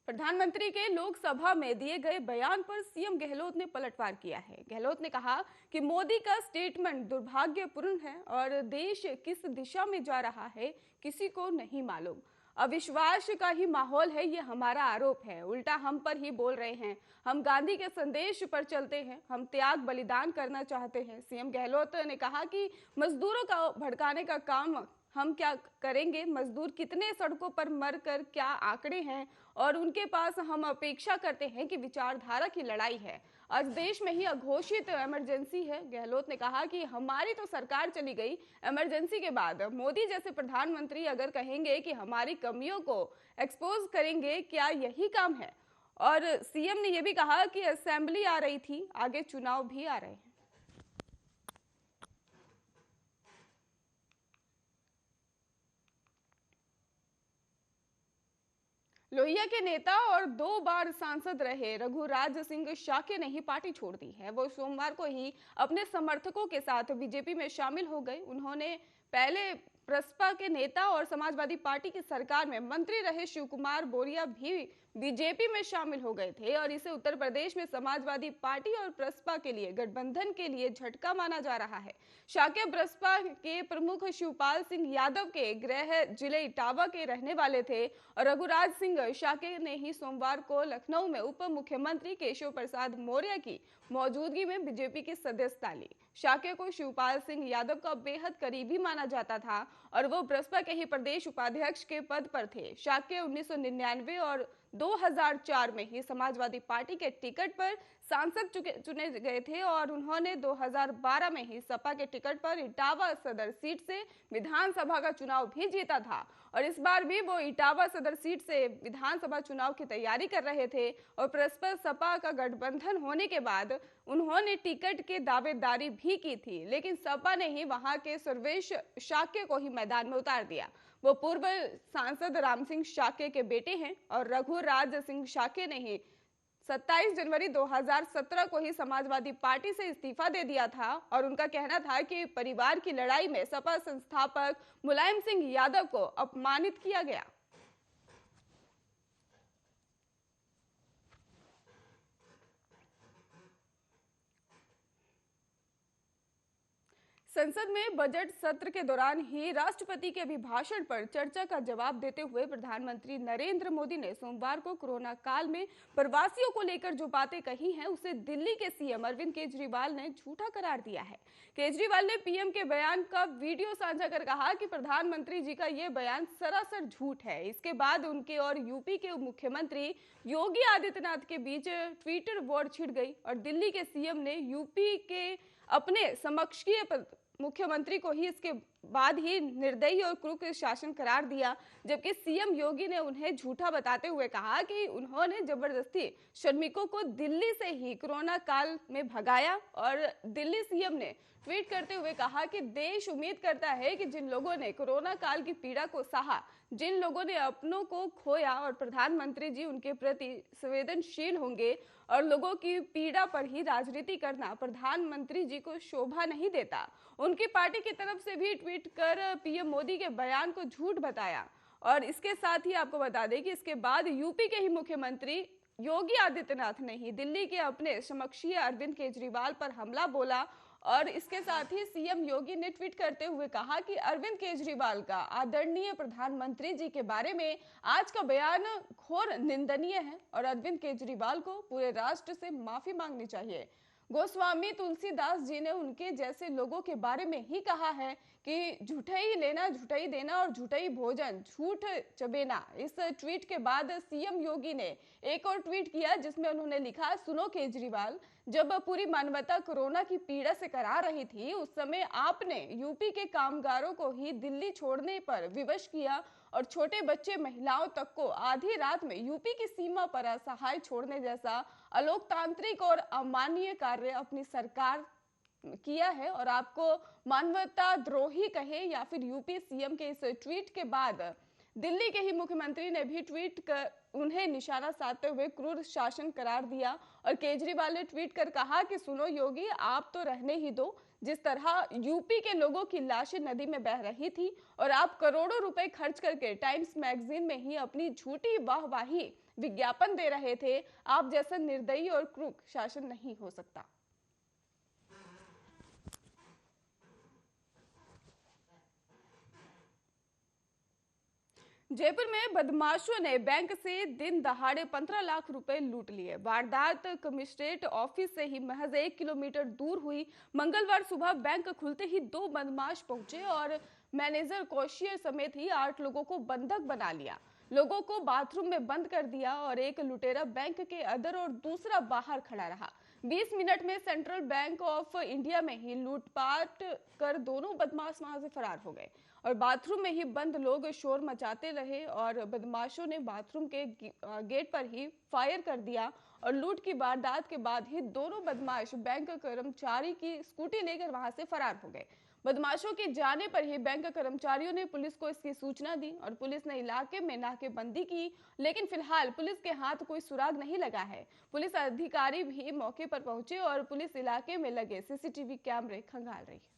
प्रधानमंत्री के लोकसभा में दिए गए बयान पर सीएम गहलोत ने पलटवार किया है। गहलोत ने कहा कि मोदी का स्टेटमेंट दुर्भाग्यपूर्ण है और देश किस दिशा में जा रहा है किसी को नहीं मालूम। अविश्वास का ही माहौल है, ये हमारा आरोप है। उल्टा हम पर ही बोल रहे हैं। हम गांधी के संदेश पर चलते हैं, हम त्याग बलिदान करना चाहते हैं। सीएम गहलोत ने कहा कि मजदूरों का भड़काने का काम हम क्या करेंगे। मजदूर कितने सड़कों पर मरकर क्या आंकड़े हैं और उनके पास हम अपेक्षा करते हैं कि विचारधारा की लड़ाई है। आज देश में ही अघोषित इमरजेंसी है। गहलोत ने कहा कि हमारी तो सरकार चली गई, इमरजेंसी के बाद मोदी जैसे प्रधानमंत्री अगर कहेंगे कि हमारी कमियों को एक्सपोज करेंगे, क्या यही काम है। और सीएम ने यह भी कहा कि असेंबली आ रही थी, आगे चुनाव भी आ रहे हैं। लोहिया के नेता और 2 बार सांसद रहे रघुराज सिंह शाक्य ने ही पार्टी छोड़ दी है। वो सोमवार को ही अपने समर्थकों के साथ बीजेपी में शामिल हो गए। उन्होंने पहले प्रसपा के नेता और समाजवादी पार्टी की सरकार में मंत्री रहे शिव कुमार बोरिया भी बीजेपी में शामिल हो गए थे और इसे उत्तर प्रदेश में समाजवादी पार्टी और प्रसपा के लिए गठबंधन के लिए झटका माना जा रहा है। शाक्य प्रसपा के प्रमुख शिवपाल सिंह यादव के गृह जिले इटावा के रहने वाले थे और रघुराज सिंह शाक्य ने ही सोमवार को लखनऊ में उप मुख्यमंत्री केशव प्रसाद मौर्य की मौजूदगी में बीजेपी की सदस्यता ली। शाक्य को शिवपाल सिंह यादव का बेहद करीबी माना जाता था और वो बसपा के ही प्रदेश उपाध्यक्ष के पद पर थे। शाक्य 1999 और 2004 में ही समाजवादी पार्टी के टिकट पर सांसद चुने गए थे और उन्होंने 2012 में ही सपा के टिकट पर इटावा सदर सीट से विधानसभा का चुनाव भी जीता था और इस बार भी वो इटावा सदर सीट से विधानसभा चुनाव की तैयारी कर रहे थे और प्रसपा सपा का गठबंधन होने के बाद उन्होंने टिकट की दावेदारी भी की थी, लेकिन सपा ने ही वहां के सर्वेश शाक्य को ही मैदान में उतार दिया। वो पूर्व सांसद राम सिंह शाक्य के बेटे हैं और रघुराज सिंह शाक्य ने ही 27 जनवरी 2017 को ही समाजवादी पार्टी से इस्तीफा दे दिया था और उनका कहना था कि परिवार की लड़ाई में सपा संस्थापक मुलायम सिंह यादव को अपमानित किया गया। संसद में बजट सत्र के दौरान ही राष्ट्रपति के अभिभाषण पर चर्चा का जवाब देते हुए प्रधानमंत्री नरेंद्र मोदी ने सोमवार को कोरोना काल में प्रवासियों को लेकर जो बातें कही हैं उसे दिल्ली के सीएम अरविंद केजरीवाल ने झूठा करार दिया है। केजरीवाल ने पीएम के बयान का वीडियो साझा कर कहा कि प्रधानमंत्री जी का यह बयान सरासर झूठ है। इसके बाद उनके और यूपी के मुख्यमंत्री योगी आदित्यनाथ के बीच ट्विटर वॉर छिड़ गई और दिल्ली के सीएम ने यूपी के अपने समकक्षीय मुख्यमंत्री को ही इसके बाद ही निर्दयी और क्रूर शासन करार दिया, जबकि सीएम योगी ने उन्हें झूठा बताते हुए कहा कि उन्होंने जबरदस्ती श्रमिकों को दिल्ली से ही कोरोना काल में भगाया। और दिल्ली सीएम ने ट्वीट करते हुए कहा कि देश उम्मीद करता है कि जिन लोगों ने कोरोना काल की पीड़ा को सहा, जिन लोगों ने अपनों को खोया और प्रधानमंत्री जी उनके प्रति संवेदनशील होंगे और लोगों की पीड़ा पर ही राजनीति करना प्रधानमंत्री जी को शोभा नहीं देता। उनकी पार्टी की तरफ से भी ट्वीट कर पीएम मोदी के बयान को झूठ बताया और इसके साथ ही आपको बता दें कि इसके बाद यूपी के ही मुख्यमंत्री योगी आदित्यनाथ ने ही दिल्ली के अपने समकक्षीय अरविंद केजरीवाल पर हमला बोला और इसके साथ ही सीएम योगी ने ट्वीट करते हुए कहा कि अरविंद केजरीवाल का आदरणीय प्रधानमंत्री जी के बारे में आज का बयान घोर निंदनीय है और अरविंद केजरीवाल को पूरे राष्ट्र से माफी मांगनी चाहिए। गोस्वामी तुलसीदास जी ने उनके जैसे लोगों के बारे में ही कहा है कि झूठई लेना, झूठई देना और झूठई भोजन, झूठ चबेना। इस ट्वीट के बाद सीएम योगी ने एक और ट्वीट किया जिसमें उन्होंने लिखा, सुनो केजरीवाल, जब पूरी मानवता कोरोना की पीड़ा से करा रही थी उस समय आपने यूपी के कामगारों को ही दिल्ली छोड़ने पर विवश किया और छोटे बच्चे महिलाओं तक को आधी रात में यूपी की सीमा पर असहाय छोड़ने जैसा अलोकतांत्रिक और अमानवीय कार्य अपनी सरकार किया है और आपको मानवता द्रोही कहे या फिर यूपी सीएम के इस ट्वीट के बाद दिल्ली के ही मुख्यमंत्री ने भी ट्वीट कर उन्हें निशाना साधते हुए क्रूर शासन करार दिया और केजरीवाल ने ट्वीट कर कहा कि सुनो योगी, आप तो रहने ही दो। जिस तरह यूपी के लोगों की लाशें नदी में बह रही थी और आप करोड़ों रुपए खर्च करके टाइम्स मैगजीन में ही अपनी झूठी वाहवाही विज्ञापन दे रहे थे, आप जैसा निर्दयी और क्रूर शासन नहीं हो सकता। जयपुर में बदमाशों ने बैंक से दिन दहाड़े 15 लाख रुपए लूट लिए। वारदात कमिश्नरेट ऑफिस से ही महज 1 किलोमीटर दूर हुई। मंगलवार सुबह बैंक खुलते ही 2 बदमाश पहुंचे और मैनेजर कौशियर समेत ही 8 लोगों को बंधक बना लिया। लोगों को बाथरूम में बंद कर दिया और एक लुटेरा बैंक के अंदर और दूसरा बाहर खड़ा रहा। 20 मिनट में सेंट्रल बैंक ऑफ इंडिया में ही लूटपाट कर दोनों बदमाश वहां से फरार हो गए और बाथरूम में ही बंद लोग शोर मचाते रहे और बदमाशों ने बाथरूम के गेट पर ही फायर कर दिया और लूट की वारदात के बाद ही दोनों बदमाश बैंक कर्मचारी की स्कूटी लेकर वहां से फरार हो गए। बदमाशों के जाने पर ही बैंक कर्मचारियों ने पुलिस को इसकी सूचना दी और पुलिस ने इलाके में नाकेबंदी की, लेकिन फिलहाल पुलिस के हाथ कोई सुराग नहीं लगा है। पुलिस अधिकारी भी मौके पर पहुंचे और पुलिस इलाके में लगे सीसीटीवी कैमरे खंगाल रही है।